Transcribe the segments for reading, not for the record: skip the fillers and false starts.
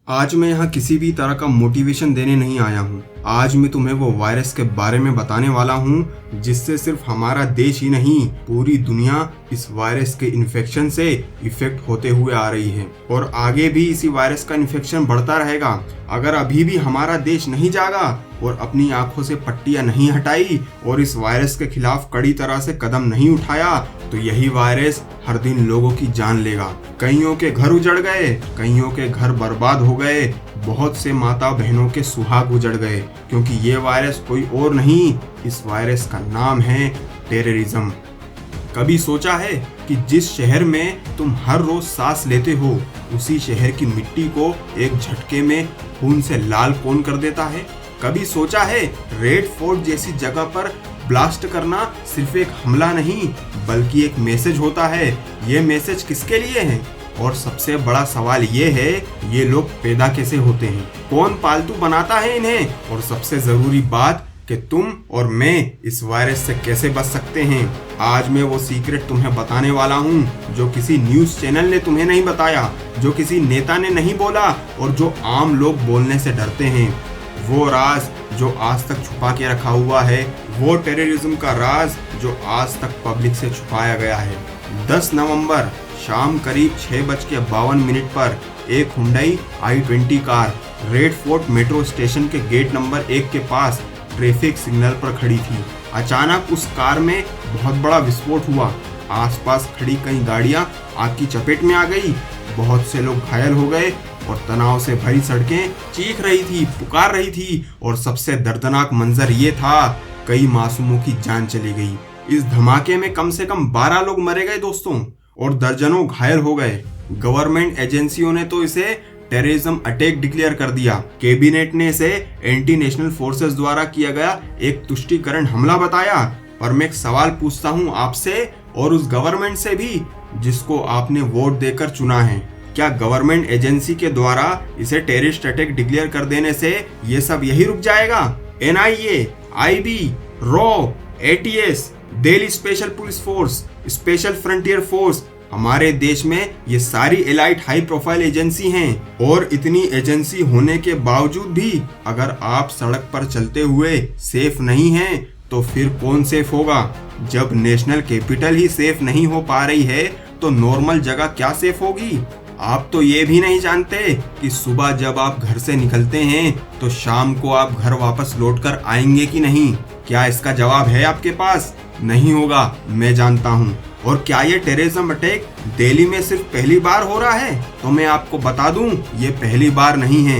आज मैं यहाँ किसी भी तरह का मोटिवेशन देने नहीं आया हूँ। आज मैं तुम्हें वो वायरस के बारे में बताने वाला हूँ जिससे सिर्फ हमारा देश ही नहीं पूरी दुनिया इस वायरस के इन्फेक्शन से इफेक्ट होते हुए आ रही है और आगे भी इसी वायरस का इन्फेक्शन बढ़ता रहेगा। अगर अभी भी हमारा देश नहीं जागा और अपनी आंखों से पट्टियां नहीं हटाई और इस वायरस के खिलाफ कड़ी तरह से कदम नहीं उठाया तो यही वायरस हर दिन लोगों की जान लेगा। कईयों के घर उजड़ गए, कईयों के घर बर्बाद हो गए, बहुत से माता बहनों के सुहाग उजड़ गए, क्योंकि ये वायरस कोई और नहीं, इस वायरस का नाम है टेररिज्म। कभी सोचा है कि जिस शहर में तुम हर रोज सांस लेते हो उसी शहर की मिट्टी को एक झटके में खून से लाल कौन कर देता है? कभी सोचा है रेड फोर्ट जैसी जगह पर ब्लास्ट करना सिर्फ एक हमला नहीं बल्कि एक मैसेज होता है? ये मैसेज किसके लिए है? और सबसे बड़ा सवाल ये है, ये लोग पैदा कैसे होते हैं? कौन पालतू बनाता है इन्हें? और सबसे जरूरी बात कि तुम और मैं इस वायरस से कैसे बच सकते हैं। आज मैं वो सीक्रेट तुम्हें बताने वाला हूँ जो किसी न्यूज़ चैनल ने तुम्हें नहीं बताया, जो किसी नेता ने नहीं बोला और जो आम लोग बोलने से डरते हैं। वो राज जो आज तक छुपा के रखा हुआ है, वो टेररिज्म का राज जो आज तक पब्लिक से छुपाया गया है। 10 नवंबर शाम करीब 6:52 पर एक Hyundai i20 car red fort metro station के गेट नंबर 1 के पास ट्रैफिक सिग्नल पर खड़ी थी। अचानक उस कार में बहुत बड़ा विस्फोट हुआ। आसपास खड़ी कई गाड़ियां आग की चपेट में आ गई। बहुत से लोग घायल हो गए और तनाव से भरी सड़कें चीख रही थी, पुकार रही थी और सबसे दर्दनाक मंजर ये था, कई मासूमों की जान चली गई। इस धमाके में कम से कम 12 लोग मरे गए दोस्तों और दर्जनों घायल हो गए। गवर्नमेंट एजेंसियों ने तो इसे टेररिज्म अटैक डिक्लेयर कर दिया। कैबिनेट ने इसे एंटी नेशनल फोर्सेस द्वारा किया गया एक तुष्टीकरण हमला बताया। और मैं एक सवाल पूछता हूँ आपसे और उस गवर्नमेंट से भी जिसको आपने वोट देकर चुना है, क्या गवर्नमेंट एजेंसी के द्वारा इसे टेररिस्ट अटैक डिक्लेयर कर देने से ये सब यही रुक जाएगा? NIA, IB, raw, ATS, Delhi special police force, special frontier force, हमारे देश में ये सारी एलाइट हाई प्रोफाइल एजेंसी हैं। और इतनी एजेंसी होने के बावजूद भी अगर आप सड़क पर चलते हुए सेफ नहीं हैं तो फिर कौन सेफ होगा? जब नेशनल कैपिटल ही सेफ नहीं हो पा रही है तो नॉर्मल जगह क्या सेफ होगी? आप तो ये भी नहीं जानते कि सुबह जब आप घर से निकलते हैं तो शाम को आप घर वापस लौटकर आएंगे कि नहीं? क्या इसका जवाब है आपके पास? नहीं होगा, मैं जानता हूँ। और क्या ये टेररिज्म अटैक दिल्ली में सिर्फ पहली बार हो रहा है? तो मैं आपको बता दूं, ये पहली बार नहीं है।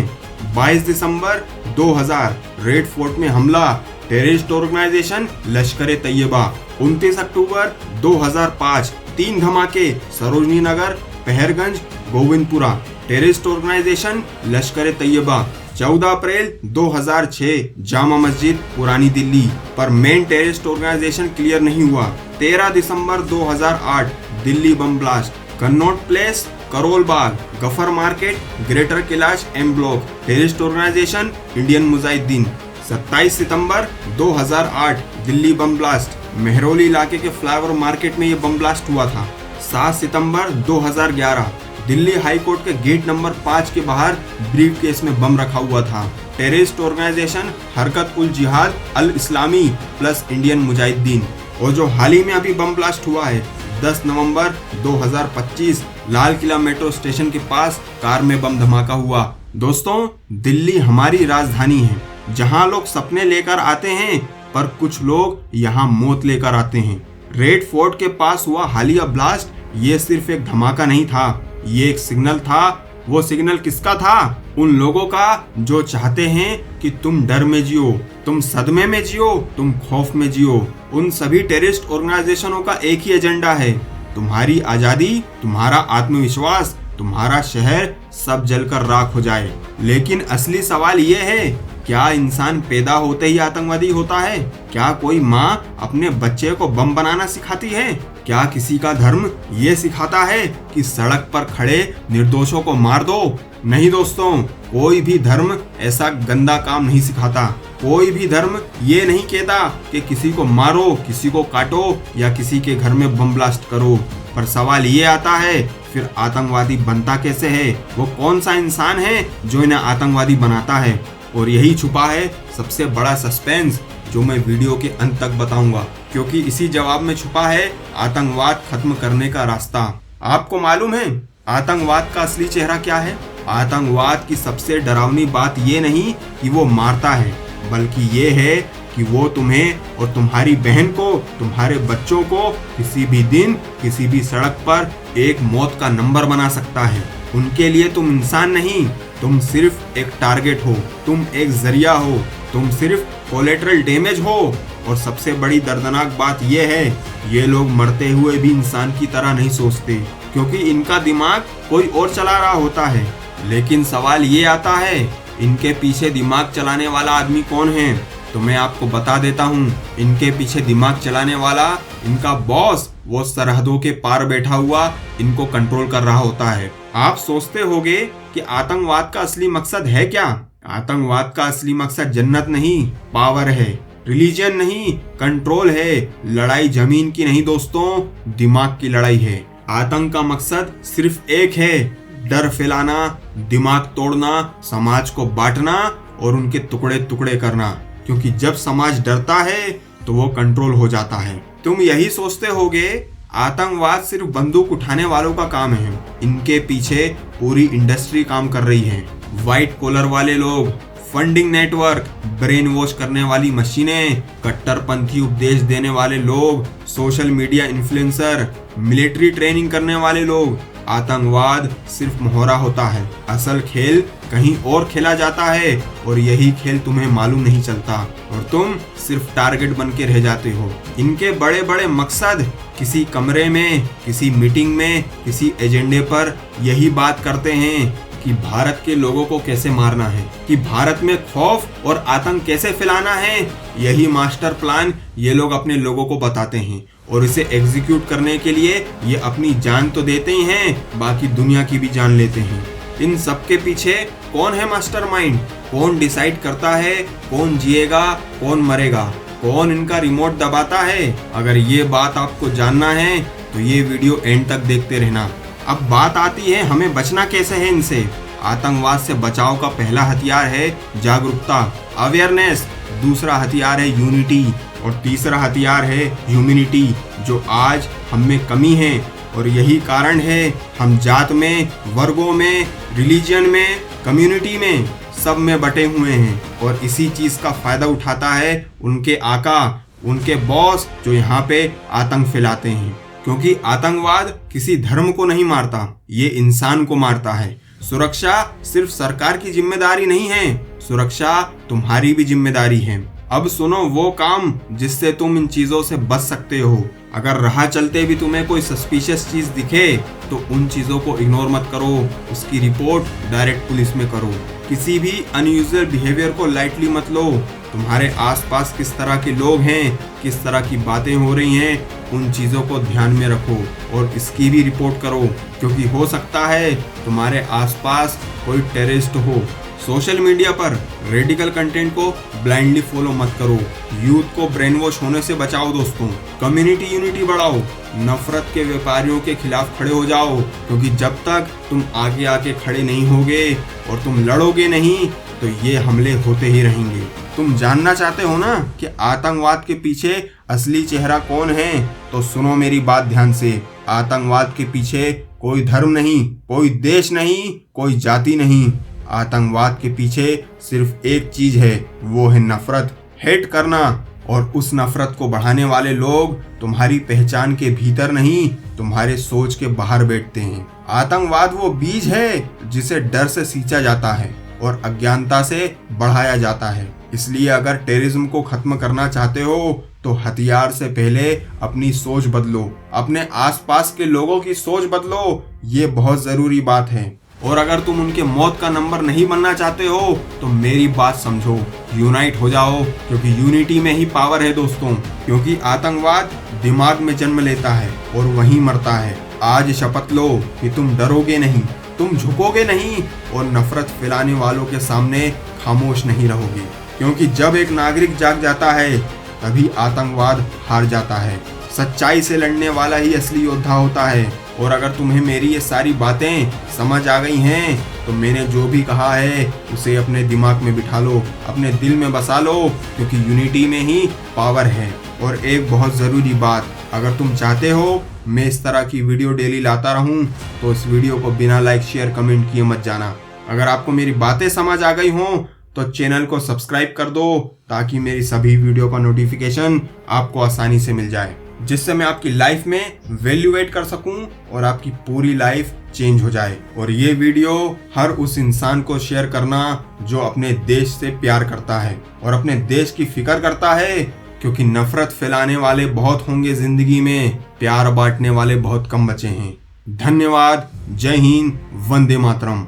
22 दिसंबर 2000 रेड फोर्ट में हमला, टेररिस्ट ऑर्गेनाइजेशन लश्कर ए तैयबा। 29 अक्टूबर 2005 3 धमाके, सरोजनी नगर, पहरगंज, गोविंदपुरा, टेररिस्ट ऑर्गेनाइजेशन लश्कर ए तैयबा। 14 अप्रैल 2006 जामा मस्जिद, पुरानी दिल्ली। पर मेन टेररिस्ट ऑर्गेनाइजेशन क्लियर नहीं हुआ। 13 दिसंबर 2008 Delhi bomb blast, Connaught place, Karol Bagh, Gaffar market, greater Kailash M block, terrorist organisation Indian Mujahideen. 27 सितंबर 2008 दिल्ली बम ब्लास्ट, मेहरौली इलाके के फ्लावर मार्केट में ये बम ब्लास्ट हुआ था। 7 सितंबर 2011 दिल्ली हाई कोर्ट के गेट नंबर 5 के बाहर ब्रीफ केस में बम रखा हुआ था। टेररिस्ट ऑर्गेनाइजेशन हरकत उल जिहाद अल इस्लामी प्लस इंडियन मुजाहिदीन। और जो हाल ही में अभी बम ब्लास्ट हुआ है 10 नवंबर 2025 लाल किला मेट्रो स्टेशन के पास कार में बम धमाका हुआ। दोस्तों, दिल्ली हमारी राजधानी है जहां लोग सपने लेकर आते हैं पर कुछ लोग यहां मौत लेकर आते हैं। रेड फोर्ट के पास हुआ हालिया ब्लास्ट ये सिर्फ एक धमाका नहीं था, ये एक सिग्नल था। वो सिग्नल किसका था? उन लोगों का जो चाहते हैं कि तुम डर में जियो, तुम सदमे में जियो, तुम खौफ में जियो। उन सभी टेररिस्ट ऑर्गेनाइजेशनों का एक ही एजेंडा है, तुम्हारी आजादी, तुम्हारा आत्मविश्वास, तुम्हारा शहर सब जलकर राख हो जाए। लेकिन असली सवाल ये है, क्या इंसान पैदा होते ही आतंकवादी होता है? क्या कोई माँ अपने बच्चे को बम बनाना सिखाती है? क्या किसी का धर्म ये सिखाता है कि सड़क पर खड़े निर्दोषों को मार दो? नहीं दोस्तों, कोई भी धर्म ऐसा गंदा काम नहीं सिखाता। कोई भी धर्म ये नहीं कहता कि किसी को मारो, किसी को काटो या किसी के घर में बम ब्लास्ट करो। पर सवाल ये आता है, फिर आतंकवादी बनता कैसे है, वो कौन सा इंसान है जो इन्हें आतंकवादी बनाता है। और यही छुपा है सबसे बड़ा सस्पेंस जो मैं वीडियो के अंत तक बताऊंगा, क्योंकि इसी जवाब में छुपा है आतंकवाद खत्म करने का रास्ता। आपको मालूम है आतंकवाद का असली चेहरा क्या है? आतंकवाद की सबसे डरावनी बात ये नहीं कि वो मारता है, बल्कि ये है कि वो तुम्हें और तुम्हारी बहन को, तुम्हारे बच्चों को किसी भी दिन किसी भी सड़क पर एक मौत का नंबर बना सकता है। उनके लिए तुम इंसान नहीं, तुम सिर्फ एक टारगेट हो, तुम एक जरिया हो, तुम सिर्फ कोलेटरल डैमेज हो। और सबसे बड़ी दर्दनाक बात यह है, ये लोग मरते हुए भी इंसान की तरह नहीं सोचते, क्योंकि इनका दिमाग कोई और चला रहा होता है। लेकिन सवाल ये आता है, इनके पीछे दिमाग चलाने वाला आदमी कौन है? तो मैं आपको बता देता हूँ, इनके पीछे दिमाग चलाने वाला इनका बॉस, वो सरहदों के पार बैठा हुआ इनको कंट्रोल कर रहा होता है। आप सोचते होंगे कि आतंकवाद का असली मकसद है क्या? आतंकवाद का असली मकसद जन्नत नहीं, पावर है। रिलीजन नहीं, कंट्रोल है। लड़ाई जमीन की नहीं दोस्तों, दिमाग की लड़ाई है। आतंक का मकसद सिर्फ एक है, डर फैलाना, दिमाग तोड़ना, समाज को बांटना और उनके टुकड़े टुकड़े करना। क्योंकि जब समाज डरता है तो वो कंट्रोल हो जाता है। तुम यही सोचते होगे आतंकवाद सिर्फ बंदूक उठाने वालों का काम है। इनके पीछे पूरी इंडस्ट्री काम कर रही है। व्हाइट कॉलर वाले लोग, फंडिंग नेटवर्क, ब्रेन वॉश करने वाली मशीनें, कट्टरपंथी उपदेश देने वाले लोग, social media influencer, military training करने वाले लोग। आतंकवाद सिर्फ मोहरा होता है, असल खेल कहीं और खेला जाता है और यही खेल तुम्हें मालूम नहीं चलता और तुम सिर्फ टारगेट बन के रह जाते हो। इनके बड़े बड़े मकसद किसी कमरे में, किसी मीटिंग में, किसी एजेंडे पर यही बात करते हैं कि भारत के लोगों को कैसे मारना है, कि भारत में खौफ और आतंक कैसे फैलाना है। यही मास्टर प्लान ये लोग अपने लोगों को बताते हैं और इसे एग्जीक्यूट करने के लिए ये अपनी जान तो देते ही हैं, बाकी दुनिया की भी जान लेते हैं। इन सब के पीछे कौन है मास्टरमाइंड? कौन डिसाइड करता है कौन जिएगा कौन मरेगा? कौन इनका रिमोट दबाता है? अगर ये बात आपको जानना है तो ये वीडियो एंड तक देखते रहना। अब बात आती है हमें बचना कैसे है इनसे। आतंकवाद से बचाव का पहला हथियार है जागरूकता, अवेयरनेस। दूसरा हथियार है यूनिटी और तीसरा हथियार है ह्यूमैनिटी, जो आज हम में कमी है। और यही कारण है हम जात में, वर्गों में, रिलीजन में, कम्युनिटी में, सब में बटे हुए हैं। और इसी चीज का फायदा उठाता है उनके आका, उनके बॉस, जो यहाँ पे आतंक फैलाते हैं। क्योंकि आतंकवाद किसी धर्म को नहीं मारता, ये इंसान को मारता है। सुरक्षा सिर्फ सरकार की जिम्मेदारी नहीं है, सुरक्षा तुम्हारी भी जिम्मेदारी है। अब सुनो वो काम जिससे तुम इन चीजों से बच सकते हो। अगर राह चलते भी तुम्हें कोई सस्पिशियस चीज दिखे तो उन चीजों को इग्नोर मत करो, उसकी रिपोर्ट डायरेक्ट पुलिस में करो। किसी भी अनयूजुअल बिहेवियर को लाइटली मत लो। तुम्हारे आसपास किस तरह के लोग हैं, किस तरह की बातें हो रही हैं, उन चीज़ों को ध्यान में रखो और इसकी भी रिपोर्ट करो, क्योंकि हो सकता है तुम्हारे आसपास कोई टेररिस्ट हो। सोशल मीडिया पर रेडिकल कंटेंट को ब्लाइंडली फॉलो मत करो। यूथ को ब्रेन वॉश होने से बचाओ दोस्तों। कम्युनिटी यूनिटी बढ़ाओ, नफरत के व्यापारियों के खिलाफ खड़े हो जाओ, क्योंकि जब तक तुम आगे आके खड़े नहीं होगे और तुम लड़ोगे नहीं तो ये हमले होते ही रहेंगे। तुम जानना चाहते हो ना कि आतंकवाद के पीछे असली चेहरा कौन है? तो सुनो मेरी बात ध्यान से। आतंकवाद के पीछे कोई धर्म नहीं, कोई देश नहीं, कोई जाति नहीं। आतंकवाद के पीछे सिर्फ एक चीज है, वो है नफरत, हेट करना। और उस नफरत को बढ़ाने वाले लोग तुम्हारी पहचान के भीतर नहीं, तुम्हारे सोच के बाहर बैठते हैं। आतंकवाद वो बीज है जिसे डर से सींचा जाता है और अज्ञानता से बढ़ाया जाता है। इसलिए अगर टेररिज्म को खत्म करना चाहते हो तो हथियार से पहले अपनी सोच बदलो, अपने आसपास के लोगों की सोच बदलो। ये बहुत जरूरी बात है। और अगर तुम उनके मौत का नंबर नहीं बनना चाहते हो तो मेरी बात समझो, यूनाइट हो जाओ, क्योंकि यूनिटी में ही पावर है दोस्तों। क्योंकि आतंकवाद दिमाग में जन्म लेता है और वहीं मरता है। आज शपथ लो कि तुम डरोगे नहीं, तुम झुकोगे नहीं और नफरत फैलाने वालों के सामने खामोश नहीं रहोगे। क्योंकि जब एक नागरिक जाग जाता है तभी आतंकवाद हार जाता है। सच्चाई से लड़ने वाला ही असली योद्धा होता है और अगर तुम्हें मेरी ये सारी बातें समझ आ गई हैं तो मैंने जो भी कहा है उसे अपने दिमाग में बिठा लो, अपने दिल में बसा लो, क्योंकि यूनिटी में ही पावर है। और एक बहुत ज़रूरी बात, अगर तुम चाहते हो मैं इस तरह की वीडियो डेली लाता रहूं तो इस वीडियो को बिना लाइक शेयर कमेंट किए मत जाना। अगर आपको मेरी बातें समझ आ गई हों तो चैनल को सब्सक्राइब कर दो ताकि मेरी सभी वीडियो का नोटिफिकेशन आपको आसानी से मिल जाए, जिससे मैं आपकी लाइफ में वैल्यू ऐड कर सकूं और आपकी पूरी लाइफ चेंज हो जाए। और ये वीडियो हर उस इंसान को शेयर करना जो अपने देश से प्यार करता है और अपने देश की फिक्र करता है, क्योंकि नफरत फैलाने वाले बहुत होंगे जिंदगी में, प्यार बांटने वाले बहुत कम बचे हैं। धन्यवाद। जय हिंद। वंदे मातरम।